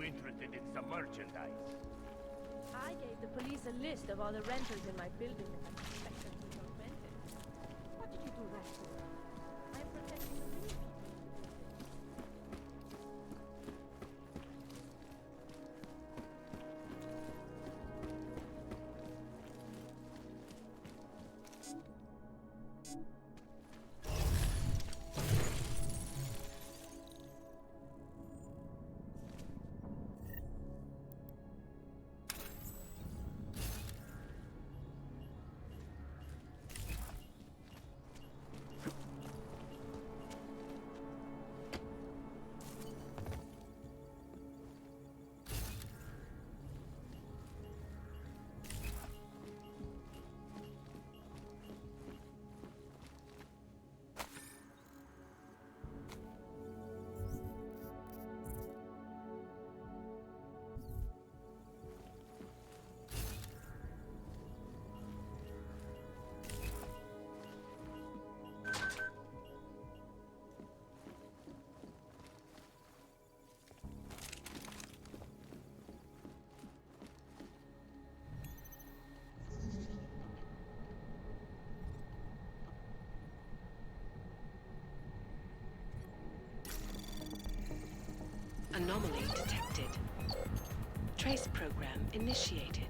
interested in some merchandise. I gave the police a list of all the renters in my building that I suspect them to have rented. What did you do that for? I am protecting the real people. Anomaly detected. Trace program initiated.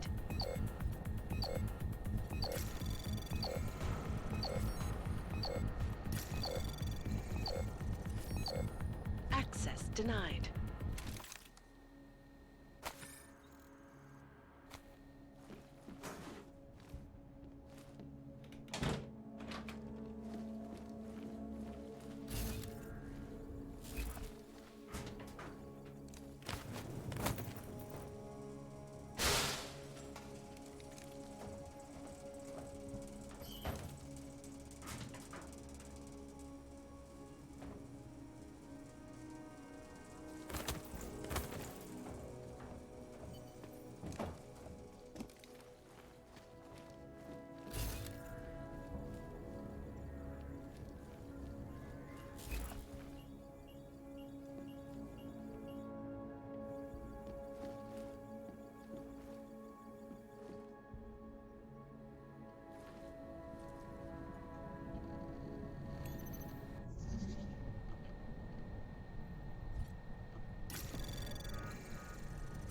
Access denied.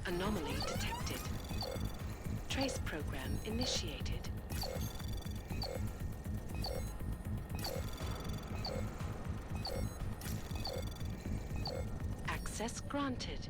Anomaly detected. Trace program initiated. Access granted.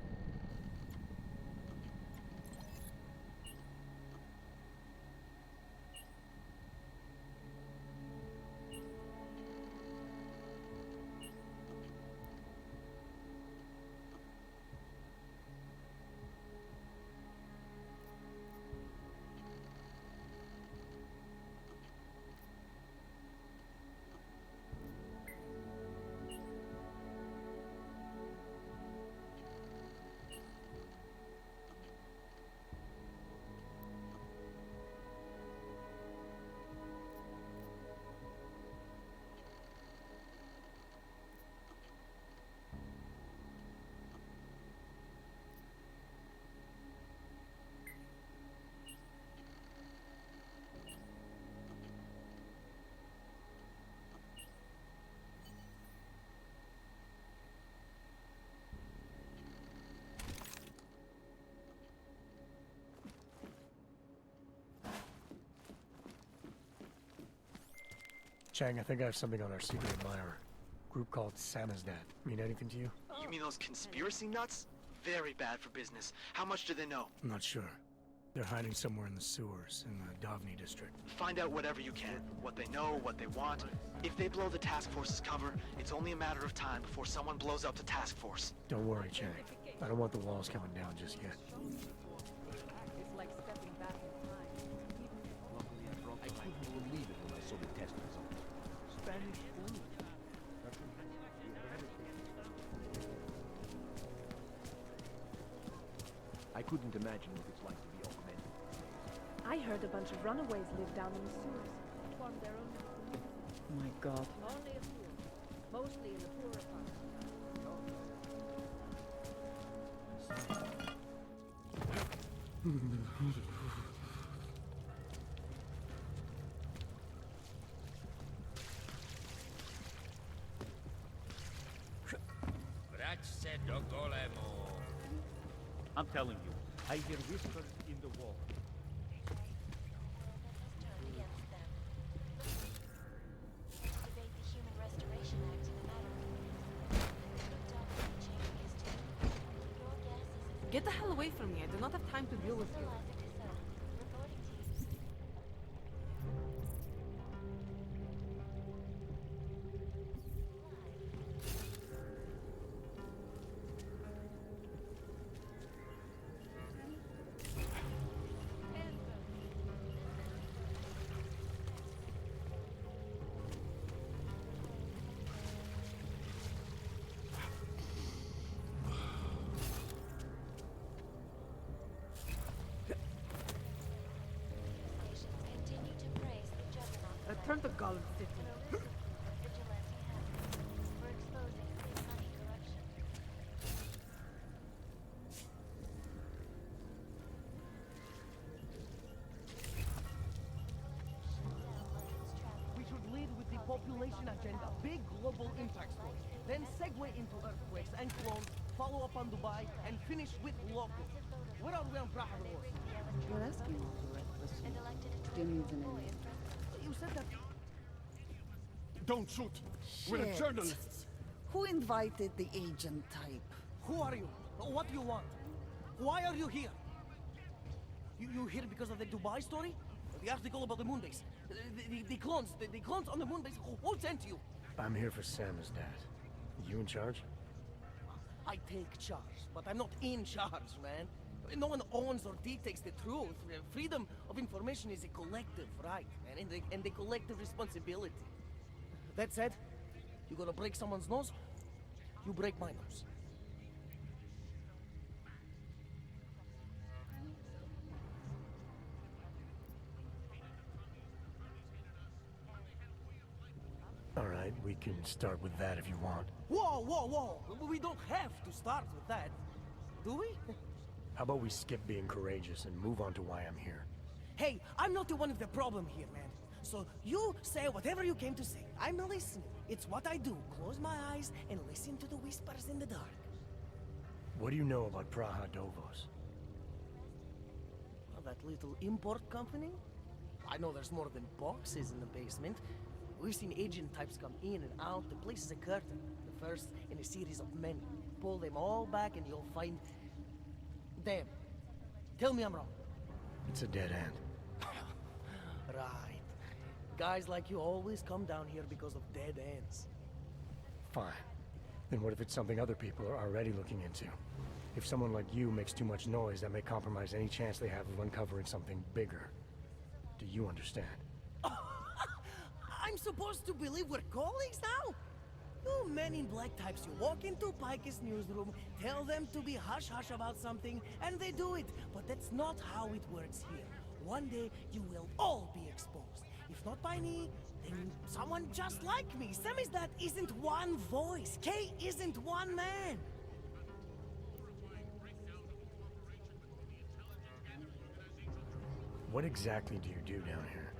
Chang, I think I have something on our secret admirer. Group called Samizdat. Mean anything to you? You mean those conspiracy nuts? Very bad for business. How much do they know? I'm not sure. They're hiding somewhere in the sewers in the Davni district. Find out whatever you can. What they know, what they want. If they blow the task force's cover, it's only a matter of time before someone blows up the task force. Don't worry, Chang. I don't want the walls coming down just yet. It's like stepping back in time. I couldn't believe it when I saw the test results. Spanish food. I couldn't imagine what it's like to be augmented. I heard a bunch of runaways live down in the sewers. Formed their own little community. Oh my god. Only a few. Mostly in the poorer parts of town. Bratce do golemu. I'm telling you, I hear whispers in the wall. Turned against them. Debate the Human Restoration Act in a matter of weeks. Looked up when changing his tune. Your guess is as Get the hell away from me. I do not have time to deal with you. Equalizer to cell. Reporting to you. Stations continue to praise the juggernaut. Return to Gollum City. Vigilante hell for exposing big money corruption. Shut down London's travel. We should lead with the population agenda, big global impact story. Then segue into earthquakes and clones, follow up on Dubai, and finish with local. Where are we on Praha Wars? You're asking all the right questions. And elected a Still needs an 12-year-old boy ending. as president. You said that. Don't shoot! We're Shit. journalists! Who invited the agent type? Who are you? What do you want? Why are you here? You here because of the Dubai story? The article about the moon base? The clones? The clones on the moon base? Who sent you? I'm here for Sam's dad. You in charge? I take charge, but I'm not in charge, man. No one owns or dictates the truth. Freedom of information is a collective right, man, and a collective responsibility. That said, you gonna break someone's nose? You break my nose. All right, we can start with that if you want. Whoa, whoa, whoa! We don't have to start with that, do we? How about we skip being courageous and move on to why I'm here? Hey, I'm not the one with the problem here, man. So you say whatever you came to say. I'm listening. It's what I do. Close my eyes and listen to the whispers in the dark. What do you know about Praha Dovos? Well, that little import company? I know there's more than boxes in the basement. We've seen agent types come in and out. The place is a curtain. The first in a series of many. Pull them all back and you'll find... Damn. Tell me I'm wrong. It's a dead end. Right. Guys like you always come down here because of dead ends. Fine. Then what if it's something other people are already looking into? If someone like you makes too much noise, that may compromise any chance they have of uncovering something bigger. Do you understand? I'm supposed to believe we're colleagues now? You men in black types, you walk into Pike's newsroom, tell them to be hush-hush about something, and they do it. But that's not how it works here. One day, you will all be exposed. If not by me, then someone just like me. Samizdat isn't one voice. K isn't one man. What exactly do you do down here?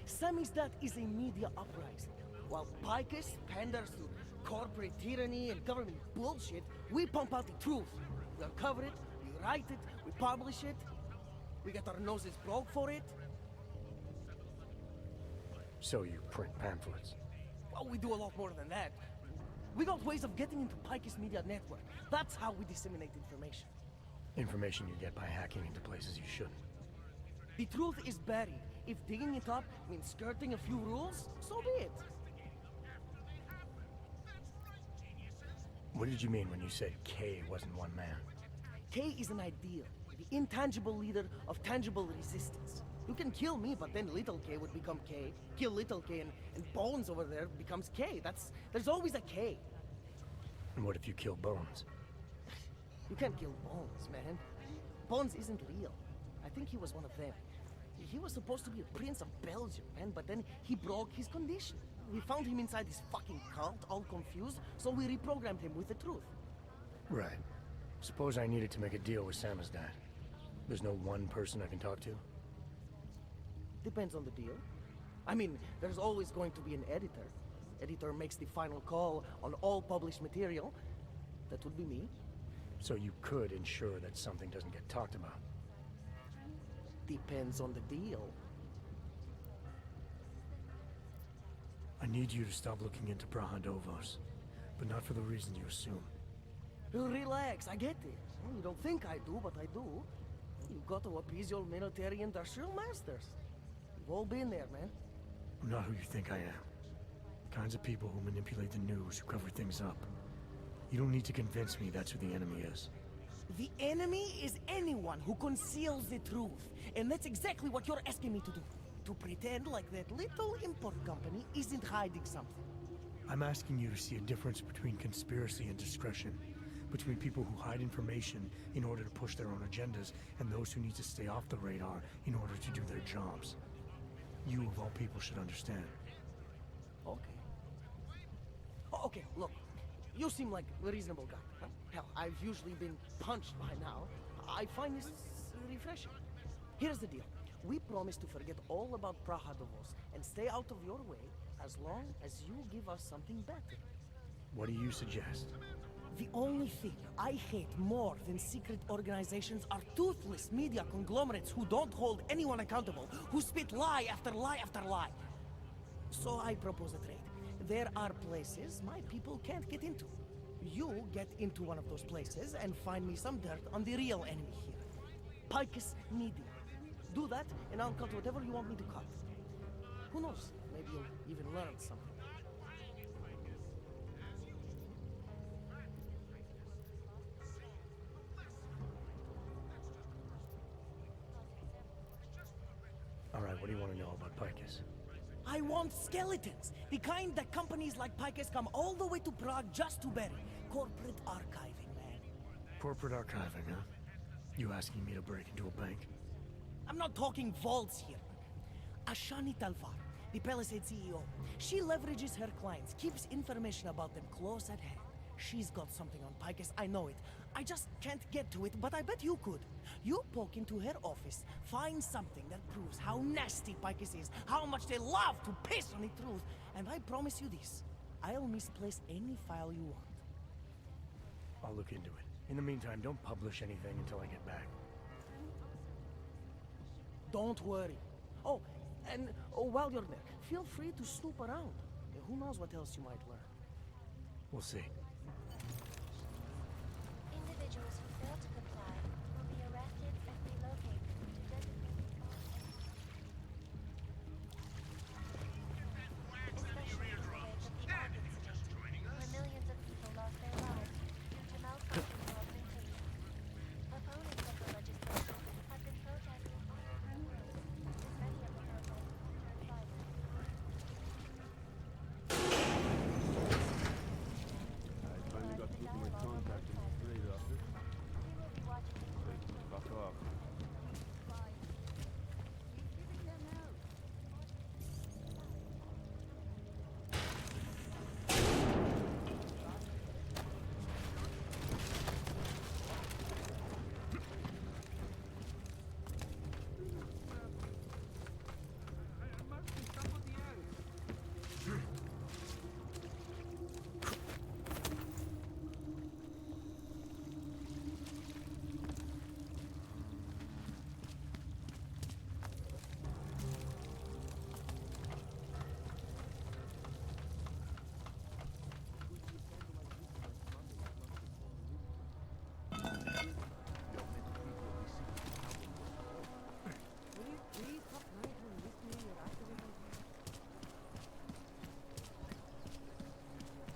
Samizdat is a media uprising. While Picus panders to corporate tyranny and government bullshit, we pump out the truth. We uncover it, we write it, we publish it. We get our noses broke for it. So you print pamphlets. Well, we do a lot more than that. We got ways of getting into Picus Media Network. That's how we disseminate information. Information you get by hacking into places you shouldn't. The truth is buried. If digging it up means skirting a few rules, so be it. What did you mean when you said K wasn't one man? K is an ideal, the intangible leader of tangible resistance. You can kill me, but then little K would become K. Kill little K and Bones over there becomes K. There's always a K. And what if you kill Bones? You can't kill Bones, man. Bones isn't real. I think he was one of them. He was supposed to be a prince of Belgium, man, but then he broke his condition. We found him inside this fucking cult, all confused, so we reprogrammed him with the truth. Right. Suppose I needed to make a deal with Sam's dad. There's no one person I can talk to? Depends on the deal. I mean, there's always going to be an editor. Editor makes the final call on all published material. That would be me. So you could ensure that something doesn't get talked about? Depends on the deal. I need you to stop looking into Brahadovos, but not for the reason you assume. Relax, I get it. You don't think I do, but I do. You've got to appease your military industrial masters. We've all been there, man. I'm not who you think I am. The kinds of people who manipulate the news, who cover things up. You don't need to convince me that's who the enemy is. The enemy is anyone who conceals the truth. And that's exactly what you're asking me to do. To pretend like that little import company isn't hiding something. I'm asking you to see a difference between conspiracy and discretion. Between people who hide information in order to push their own agendas and those who need to stay off the radar in order to do their jobs. You, of all people, should understand. Okay. Okay, look. You seem like a reasonable guy. Huh? Hell, I've usually been punched by now. I find this refreshing. Here's the deal. We promise to forget all about Prahadovos and stay out of your way as long as you give us something better. What do you suggest? The only thing I hate more than secret organizations are toothless media conglomerates who don't hold anyone accountable, who spit lie after lie after lie. So I propose a trade. There are places my people can't get into. You get into one of those places and find me some dirt on the real enemy here. Picus Media. Do that, and I'll cut whatever you want me to cut. Who knows? Maybe you'll even learn something. All right, what do you want to know about Picus? I want skeletons. The kind that companies like Picus come all the way to Prague just to bury. Corporate archiving, man. Corporate archiving, huh? You asking me to break into a bank? I'm not talking vaults here. Ashani Talvar, the Palisade CEO. She leverages her clients, keeps information about them close at hand. She's got something on Picus, I know it. I just can't get to it, but I bet you could. You poke into her office, find something that proves how nasty Picus is, how much they love to piss on the truth, and I promise you this. I'll misplace any file you want. I'll look into it. In the meantime, don't publish anything until I get back. Don't worry. Oh, and while you're there, feel free to snoop around. Who knows what else you might learn. We'll see. Individuals who fail to comply will be arrested and relocated to designated hotspots. Especially in the wake of the Ark incident, where millions of people lost their lives due to malfunctioning augmentation. Opponents of the legislation have been protesting all over the world, as many of them are threatening to turn violent. I finally got through to my contact in the trade office. We will be watching you closely. Fuck off.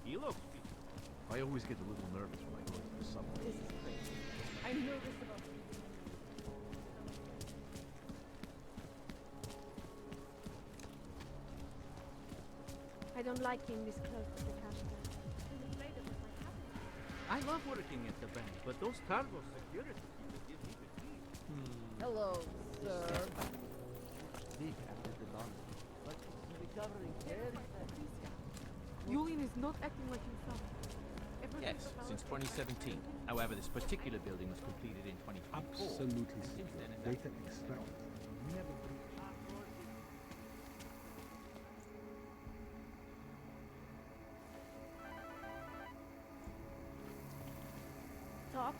He looks peaceful. I always get a little nervous when I go into the subway. This is crazy. I'm nervous about I don't like being this close to the cash desk. I'm afraid of what might happen. I love working at the bank, but those Targos security people give me the key. Hello, sir. Big after the dawn. But he's recovering very fast. Yulian is not acting like himself. Everything Yes, about since 2017. However, this particular building was completed in 2024. Absolutely Since secure. then, it's Data active. extracted. Never breached. Talk.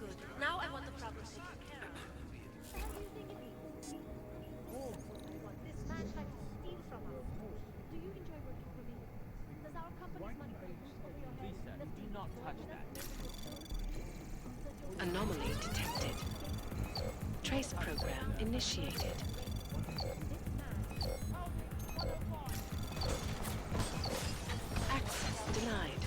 Good. Now I want the problem taken care of. This man tried to steal from us. Do you enjoy working for me? Does our company's money go over your head? Please, sir, do not touch that. Anomaly detected. Trace program initiated. Access denied.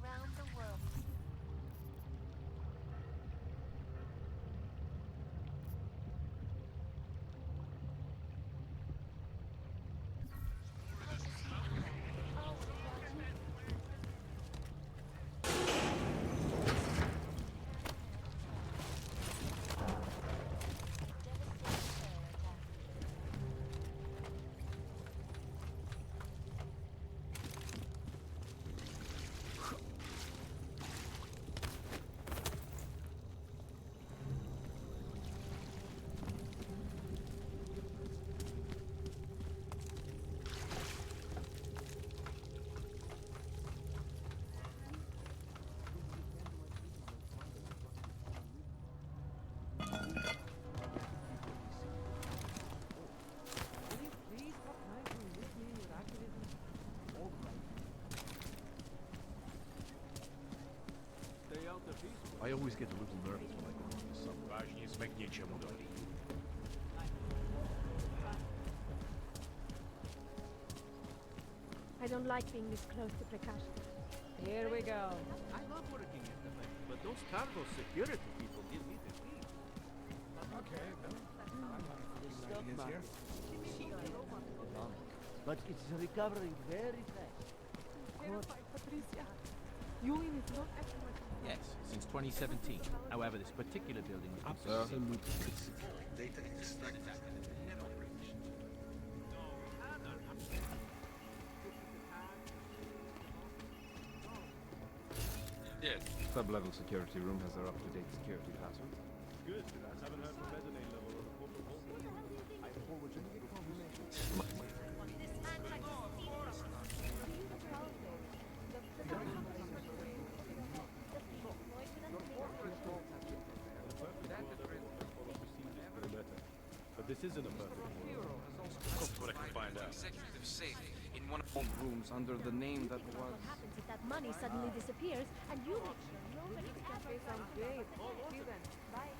Around the world. I always get a little nervous when I go into the subway. I don't like being this close to precaution. Here we go. I love working at the bank, but those cargo security people give me the beat. But it's recovering very fast. Terrified, Patricia. Ewing is not acting like Yes, since 2017. However, this particular building was completed. Absolutely secure. Data extracted. Never breached. Yes. Sub-level security room has their up-to-date security passwords. Good. I haven't heard from mezzanine level or the corporate hall. I forward you the confirmation. This man tried to steal from us. Do you recall this? Does our company's money go over your head? Does he employ with us? But this isn't a perfect world. That's what I can find out. Executive safe in one of the rooms under the name that was. What happens if that money suddenly disappears and you make sure nobody cafe sounds great. See then. Bye.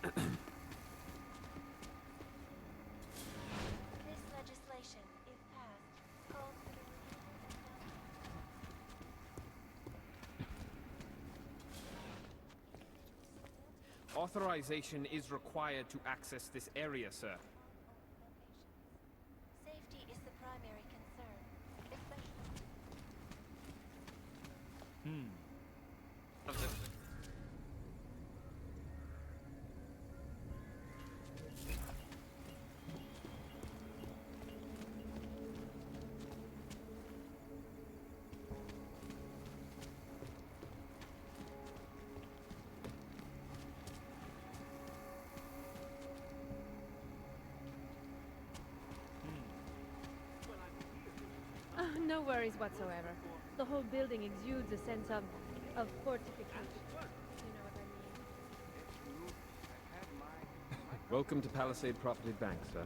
This legislation, if passed, calls for the removal of Authorization is required to access this area, sir. Safety is the primary concern, especially. Of the No worries whatsoever. The whole building exudes a sense of of fortification. You know what I mean? Welcome to Palisade Property Bank, sir.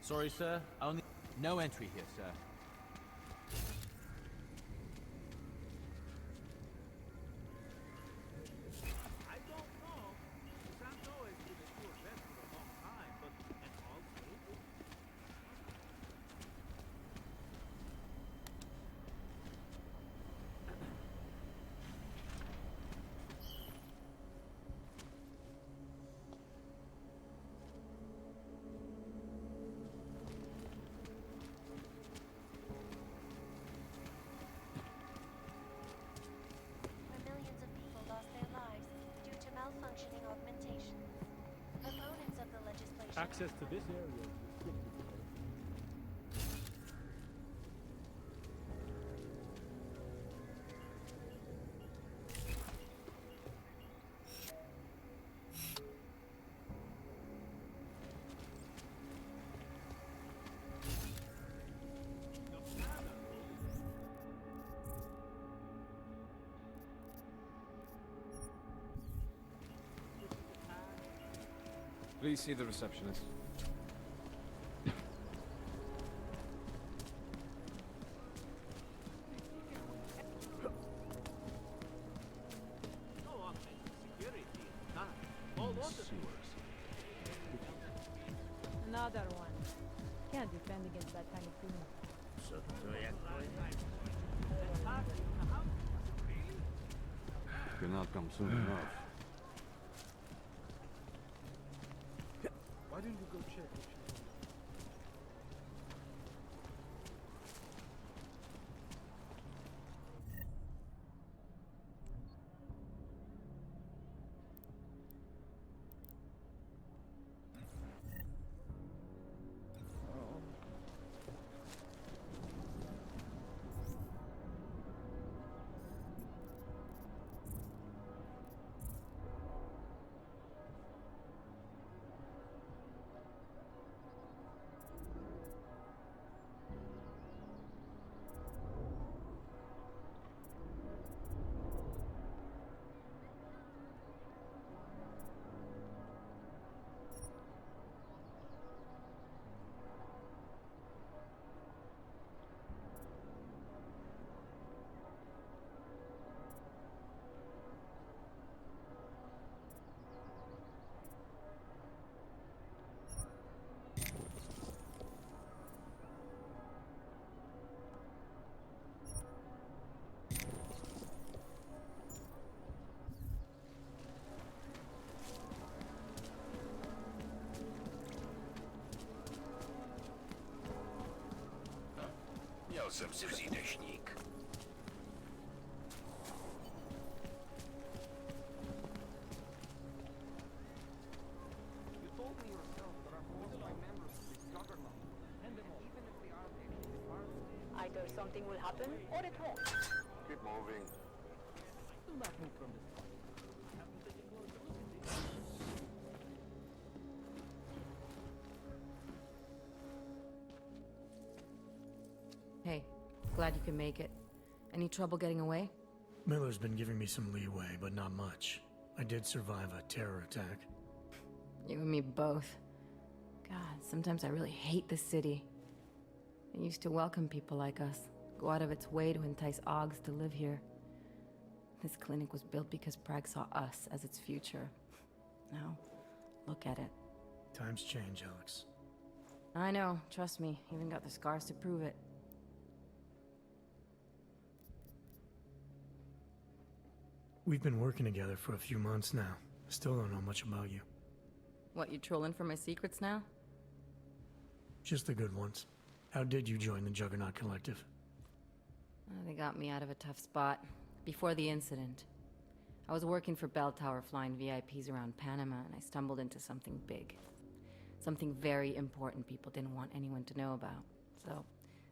Sorry, sir. Only no entry here, sir. I don't know. Santo has been a sure bet for a long time, but and also where millions of people lost their lives due to malfunctioning augmentation. Opponents of the legislation. access to this area is restricted. Please see the receptionist. No augmented security in time. All water sewers. Another one. Can't defend against that kind of thing. Cannot come soon enough. Why didn't you go check if she... Miał jsem si vzít dešník. You told me yourself there are forced by members of this juggernaut. And even if they are there, it's hard to say. Either something will happen, or it won't. Keep moving. Do not move from this spot. I haven't taken a closer look at this. Hey, glad you can make it. Any trouble getting away? Miller's been giving me some leeway, but not much. I did survive a terror attack. You and me both. God, sometimes I really hate this city. It used to welcome people like us, go out of its way to entice Augs to live here. This clinic was built because Prague saw us as its future. Now, look at it. Times change, Alex. I know, trust me, even got the scars to prove it. We've been working together for a few months now. Still don't know much about you. What, you trolling for my secrets now? Just the good ones. How did you join the Juggernaut Collective? They got me out of a tough spot. Before the incident, I was working for Bell Tower flying VIPs around Panama, and I stumbled into something big. Something very important people didn't want anyone to know about. So,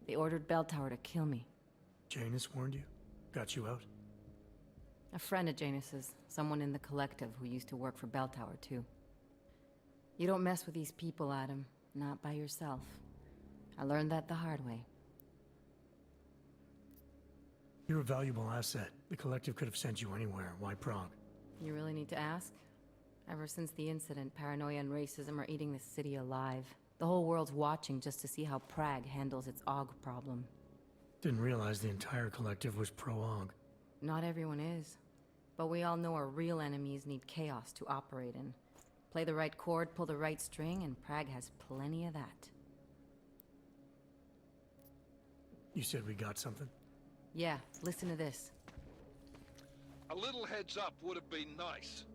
they ordered Bell Tower to kill me. Janus warned you? Got you out? A friend of Janus's, someone in the collective who used to work for Bell Tower too. You don't mess with these people, Adam. Not by yourself. I learned that the hard way. You're a valuable asset. The collective could have sent you anywhere. Why Prague? You really need to ask? Ever since the incident, paranoia and racism are eating this city alive. The whole world's watching just to see how Prague handles its AUG problem. Didn't realize the entire collective was pro-AUG. Not everyone is. But we all know our real enemies need chaos to operate in. Play the right chord, pull the right string, and Prague has plenty of that. You said we got something? Yeah, listen to this. A little heads up would have been nice.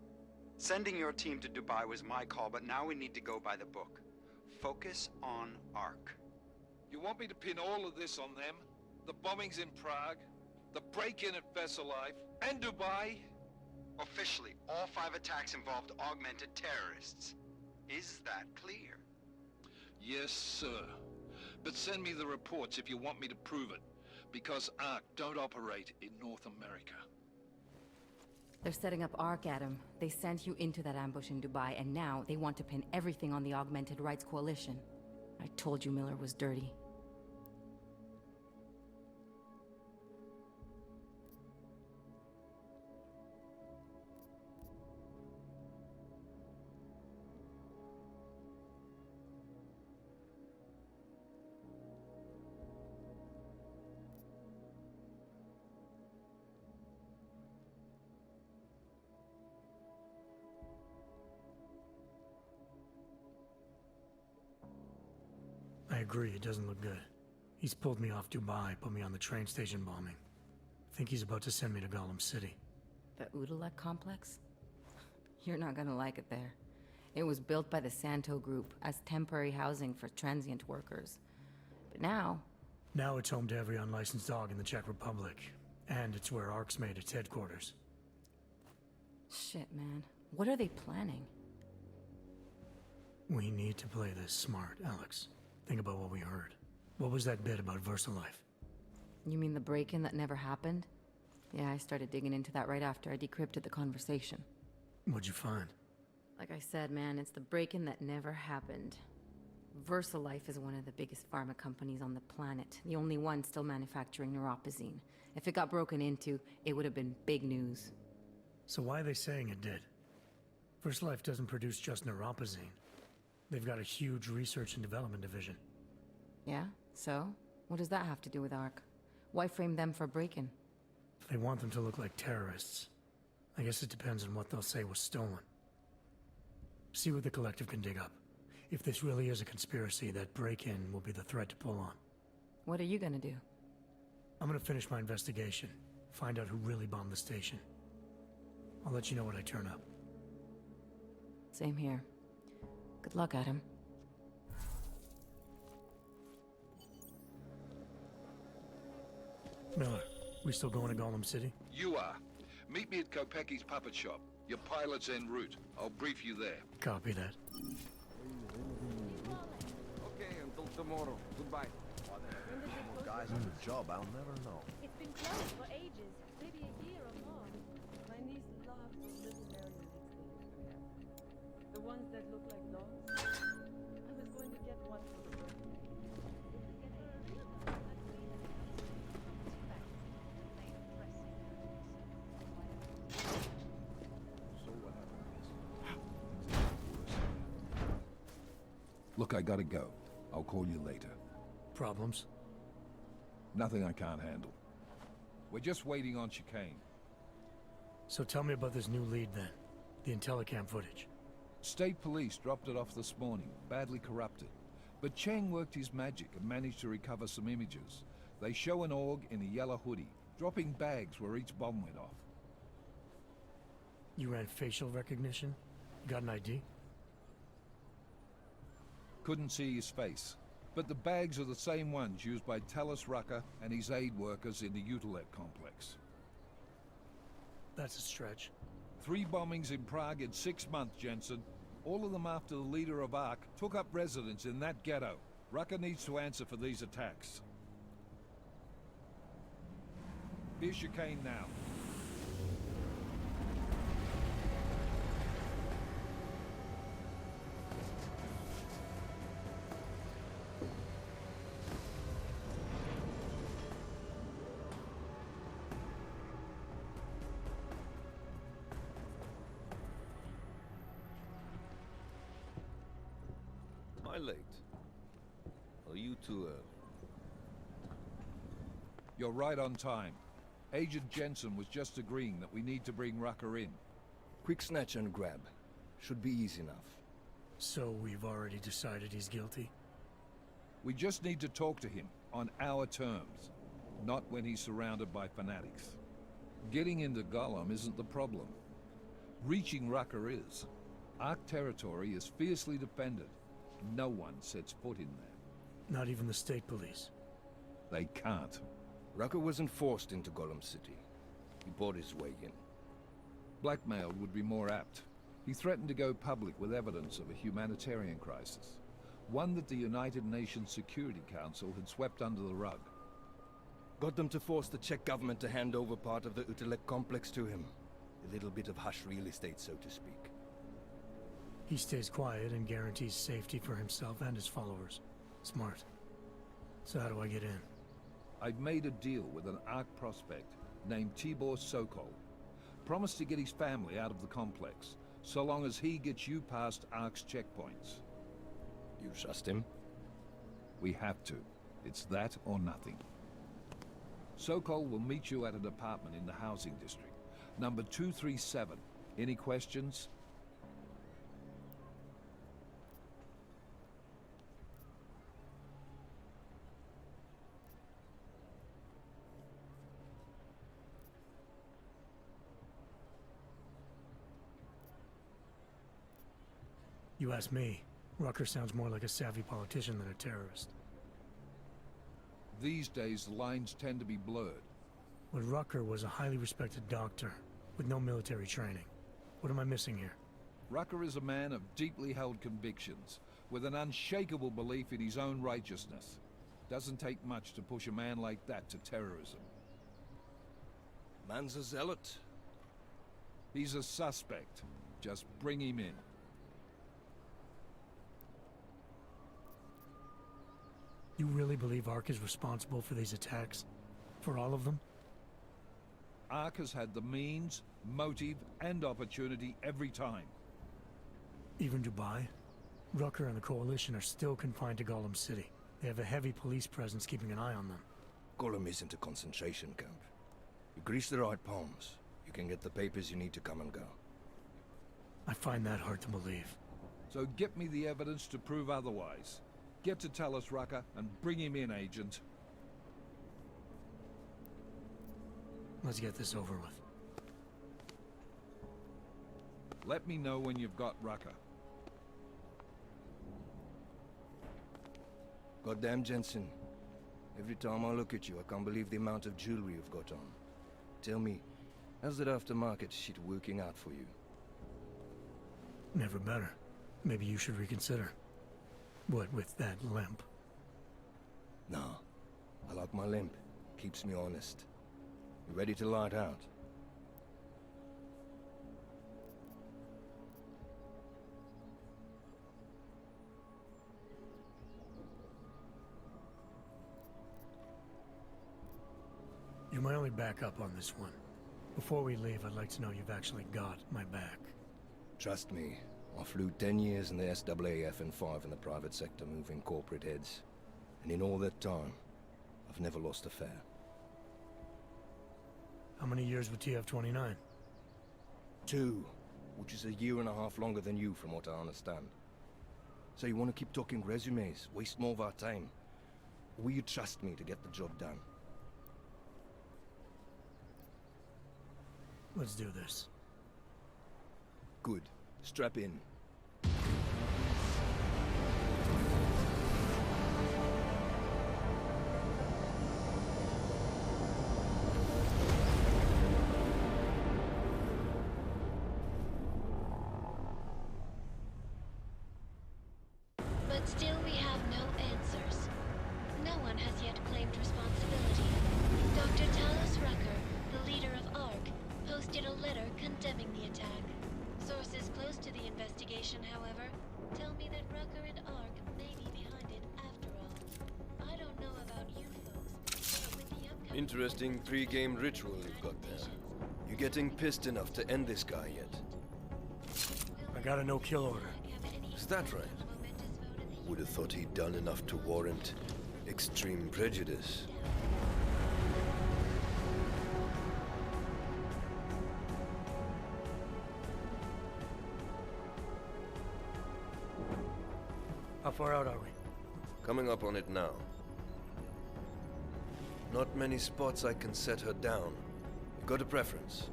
Sending your team to Dubai was my call, but now we need to go by the book. Focus on ARC. You want me to pin all of this on them? The bombings in Prague, the break-in at Veselife, and Dubai? Officially, all 5 attacks involved augmented terrorists. Is that clear? Yes, sir. But send me the reports if you want me to prove it, because ARC don't operate in North America. They're setting up ARC, Adam. They sent you into that ambush in Dubai, and now they want to pin everything on the Augmented Rights Coalition. I told you Miller was dirty. agree, it doesn't look good. He's pulled me off Dubai, put me on the train station bombing. Think he's about to send me to Gollum City. The Udalek complex? You're not gonna like it there. It was built by the Santo Group as temporary housing for transient workers. But now... Now it's home to every unlicensed dog in the Czech Republic. And it's where ARC's made its headquarters. Shit, man. What are they planning? We need to play this smart, Alex. Think about what we heard. What was that bit about VersaLife? You mean the break-in that never happened? Yeah, I started digging into that right after I decrypted the conversation. What'd you find? Like I said, man, it's the break-in that never happened. VersaLife is one of the biggest pharma companies on the planet, the only one still manufacturing neuropozyne. If it got broken into, it would have been big news. So why are they saying it did? VersaLife doesn't produce just neuropozyne. They've got a huge research and development division. Yeah? So? What does that have to do with ARC? Why frame them for break-in? They want them to look like terrorists. I guess it depends on what they'll say was stolen. See what the Collective can dig up. If this really is a conspiracy, that break-in will be the thread to pull on. What are you gonna do? I'm gonna finish my investigation. Find out who really bombed the station. I'll let you know when I turn up. Same here. Good luck, Adam. Miller, we still going to Gollum City? You are. Meet me at Kopecki's puppet shop. Your pilot's en route. I'll brief you there. Copy that. Okay, until tomorrow. Goodbye. Guys on the job, I'll never know. It's been closed for ages, maybe a year or more. My niece loves those little marionettes they used to have. The ones that look like dogs. I was going to get one for the birthday. Get her a real one, like we So what happened? Look, I gotta go. I'll call you later. Problems? Nothing I can't handle. We're just waiting on chicane. So tell me about this new lead then. The Intellicam footage. State police dropped it off this morning, badly corrupted. But Cheng worked his magic and managed to recover some images. They show an org in a yellow hoodie, dropping bags where each bomb went off. You ran facial recognition? Got an ID? Couldn't see his face. But the bags are the same ones used by Talis Rucker and his aid workers in the Utilek complex. That's a stretch. 3 bombings in Prague in 6 months, Jensen. All of them after the leader of ARC took up residence in that ghetto. Rucker needs to answer for these attacks. Here's chicane now. Am I late? Are you too early? You're right on time. Agent Jensen was just agreeing that we need to bring Rucker in. Quick snatch and grab. Should be easy enough. So we've already decided he's guilty? We just need to talk to him on our terms, not when he's surrounded by fanatics. Getting into Gollum isn't the problem. Reaching Rucker is. ARC territory is fiercely defended. No one sets foot in there. Not even the state police? They can't. Rucker wasn't forced into Gollum City. He bought his way in. Blackmail would be more apt. He threatened to go public with evidence of a humanitarian crisis. One that the United Nations Security Council had swept under the rug. Got them to force the Czech government to hand over part of the Utilek complex to him. A little bit of hush real estate, so to speak. He stays quiet and guarantees safety for himself and his followers. Smart. So how do I get in? I've made a deal with an ARC prospect named Tibor Sokol. Promised to get his family out of the complex, so long as he gets you past ARC's checkpoints. You trust him? We have to. It's that or nothing. Sokol will meet you at an apartment in the housing district. Number 237. Any questions? You ask me, Rucker sounds more like a savvy politician than a terrorist. These days, the lines tend to be blurred. But Rucker was a highly respected doctor, with no military training. What am I missing here? Rucker is a man of deeply held convictions, with an unshakable belief in his own righteousness. Doesn't take much to push a man like that to terrorism. Man's a zealot. He's a suspect. Just bring him in. You really believe Ark is responsible for these attacks? For all of them? Ark has had the means, motive, and opportunity every time. Even Dubai? Rucker and the Coalition are still confined to Gollum City. They have a heavy police presence keeping an eye on them. Gollum isn't a concentration camp. You grease the right palms, you can get the papers you need to come and go. I find that hard to believe. So get me the evidence to prove otherwise. Get to Talus Rucker and bring him in, Agent. Let's get this over with. Let me know when you've got Rucker. Goddamn, Jensen. Every time I look at you, I can't believe the amount of jewelry you've got on. Tell me, how's that aftermarket shit working out for you? Never better. Maybe you should reconsider. What with that limp? Nah. I like my limp. Keeps me honest. You ready to light out? You're my only backup on this one. Before we leave, I'd like to know you've actually got my back. Trust me, I flew 10 years in the SAAF and 5 in the private sector moving corporate heads. And in all that time, I've never lost a fare. How many years with TF-29? 2, which is a year and a half longer than you from what I understand. So you want to keep talking resumes, waste more of our time? Or will you trust me to get the job done? Let's do this. Good. Strap in. But still we have no answers. No one has yet claimed responsibility. Dr. Talus Rucker, the leader of ARC, posted a letter condemning the attack. Sources close to the investigation, however, tell me that Rucker and ARC may be behind it after all. I don't know about you folks, but with the upcoming... Interesting pre-game ritual you've got there. You getting pissed enough to end this guy yet? I got a no-kill order. Is that right? Would have thought he'd done enough to warrant extreme prejudice. How far out are we? Coming up on it now. Not many spots I can set her down. You got a preference?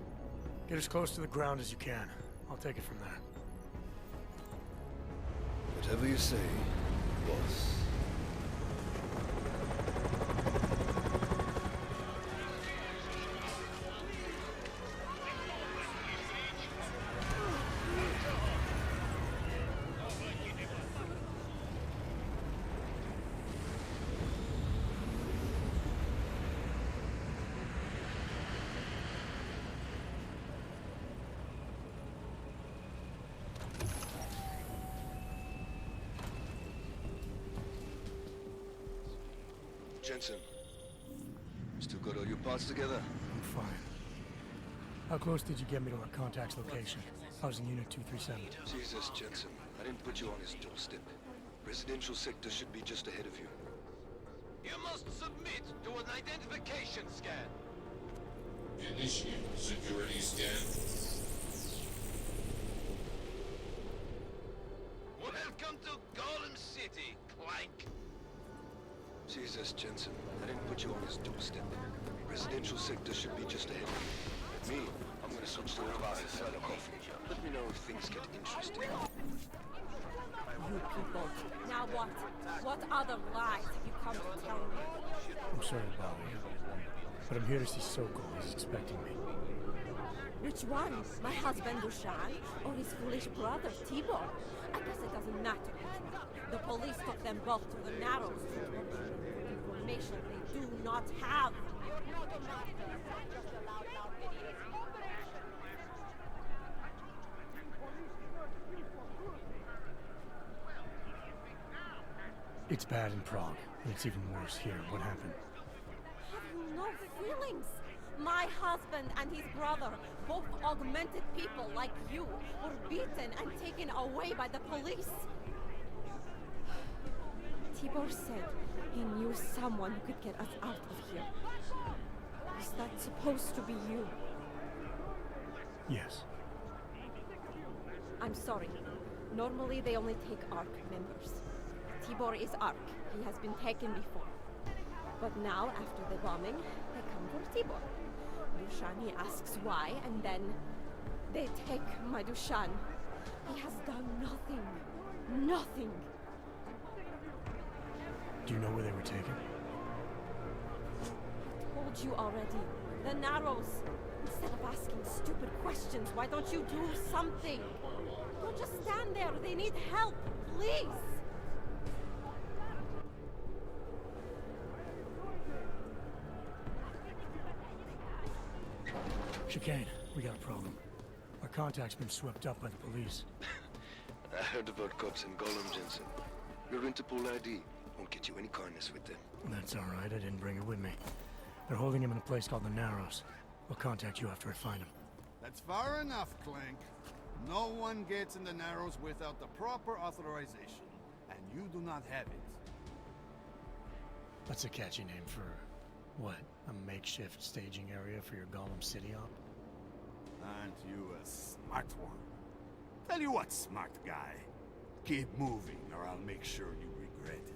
Get as close to the ground as you can. I'll take it from there. Whatever you say, boss. Jensen, still got all your parts together? I'm fine. How close did you get me to our contact's location? I was in Unit 237. Jesus, Jensen. I didn't put you on his doorstep. Residential sector should be just ahead of you. You must submit to an identification scan. Initiate security scan. Welcome to Gollum City, Clank. Jesus, Jensen. I didn't put you on his doorstep. Residential sector should be just ahead of you. Me, I'm gonna switch to all about this coffee. Let me know if things get interesting. you people. Now what? What other lies have you come to tell me? I'm sorry to bother you, but I'm here to see Sokol. He's expecting me. Which one? My husband Dushan or his foolish brother Tibor? I guess it doesn't matter which one. The police took them both to the Narrows to obtain information they do not have. It's bad in Prague, and it's even worse here. What happened? Have you no feelings? My husband and his brother, both augmented people like you, were beaten and taken away by the police. Tibor said he knew someone who could get us out of here. Is that supposed to be you? Yes. I'm sorry. Normally they only take ARC members. Tibor is ARC. He has been taken before. But now, after the bombing, they come for Tibor. Dushani asks why, and then they take my Dushan. He has done nothing. Nothing. Do you know where they were taken? I told you already. The Narrows. Instead of asking stupid questions, why don't you do something? Don't just stand there. They need help. Please. Chicane, we got a problem. Our contact's been swept up by the police. I heard about cops in Gollum, Jensen. Your Interpol ID won't get you any kindness with them. That's all right. I didn't bring it with me. They're holding him in a place called the Narrows. I'll contact you after I find him. That's far enough, Clank. No one gets in the Narrows without the proper authorization, and you do not have it. That's a catchy name for... what? A makeshift staging area for your Gollum City op? Aren't you a smart one? Tell you what, smart guy. Keep moving, or I'll make sure you regret it.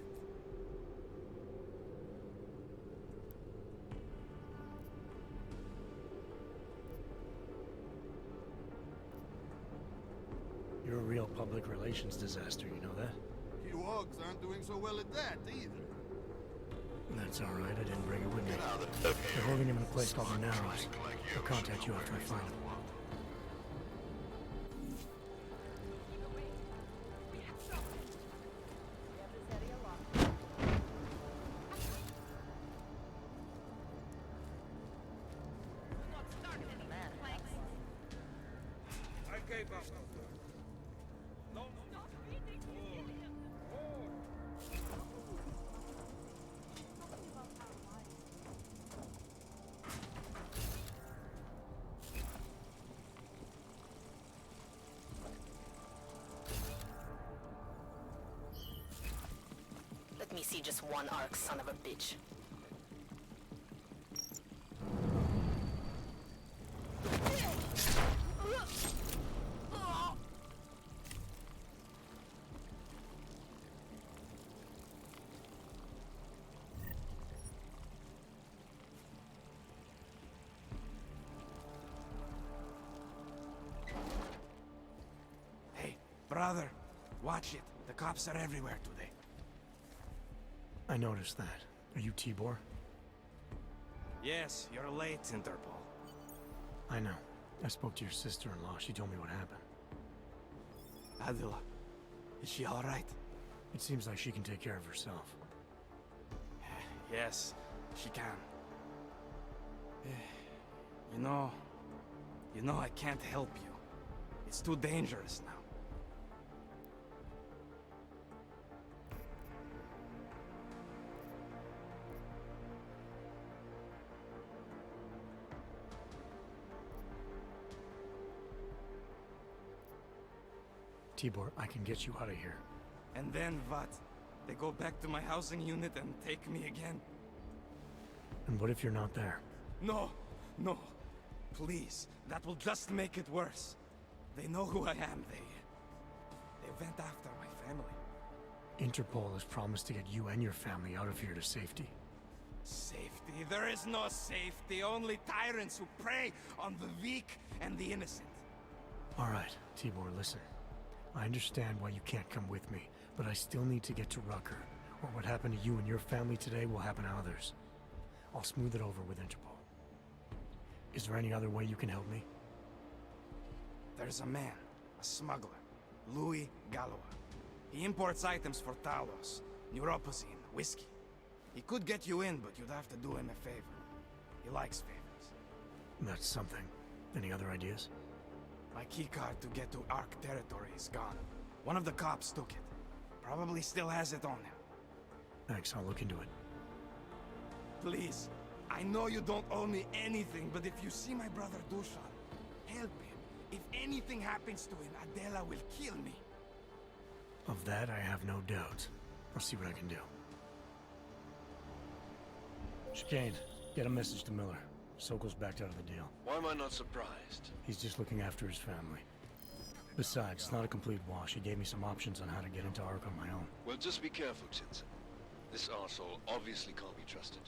You're a real public relations disaster, you know that? You Wogs aren't doing so well at that, either. That's all right. I didn't bring it with me. They're holding him in a place called the Narrows. I'll contact you after I find him. I gave up. Let me see just one arc, son of a bitch. Hey, brother, watch it. The cops are everywhere today. I noticed that. Are you Tibor? Yes, you're late, Interpol. I know. I spoke to your sister-in-law. She told me what happened. Adila, is she all right? It seems like she can take care of herself. Yes, she can. You know I can't help you. It's too dangerous now. Tibor, I can get you out of here. And then what? They go back to my housing unit and take me again? And what if you're not there? No, no. Please, that will just make it worse. They know who I am. They went after my family. Interpol has promised to get you and your family out of here to safety. Safety? There is no safety. Only tyrants who prey on the weak and the innocent. All right, Tibor, listen. I understand why you can't come with me, but I still need to get to Rucker, or what happened to you and your family today will happen to others. I'll smooth it over with Interpol. Is there any other way you can help me? There's a man, a smuggler, Louis Galois. He imports items for Talos, neuropozyne, whiskey. He could get you in, but you'd have to do him a favor. He likes favors. That's something. Any other ideas? My keycard to get to Ark territory is gone. One of the cops took it. Probably still has it on him. Thanks, I'll look into it. Please, I know you don't owe me anything, but if you see my brother Dushan, help him. If anything happens to him, Adela will kill me. Of that, I have no doubt. I'll see what I can do. Chicane, get a message to Miller. Sokol's backed out of the deal. Why am I not surprised? He's just looking after his family. Besides, it's not a complete wash. He gave me some options on how to get into Ark on my own. Well, just be careful, Jensen. This arsehole obviously can't be trusted.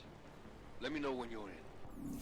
Let me know when you're in.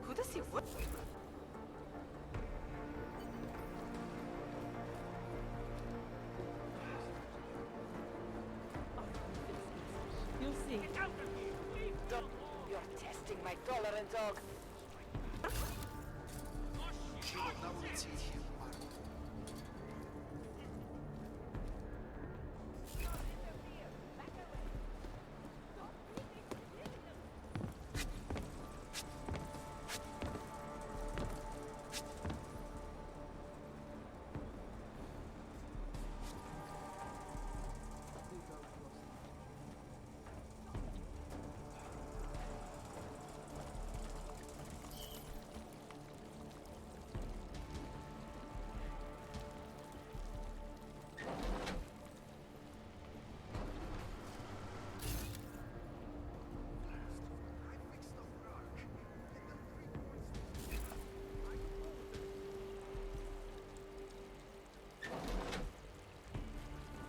Who does he work with? You'll see. You're testing my tolerance, dog.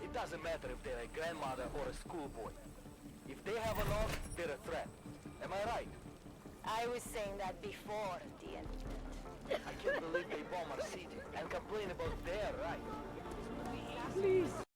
It doesn't matter if they're a grandmother or a schoolboy. If they have a log, they're a threat. Am I right? I was saying that before the incident. I can't believe they bomb our city and complain about their right. Please.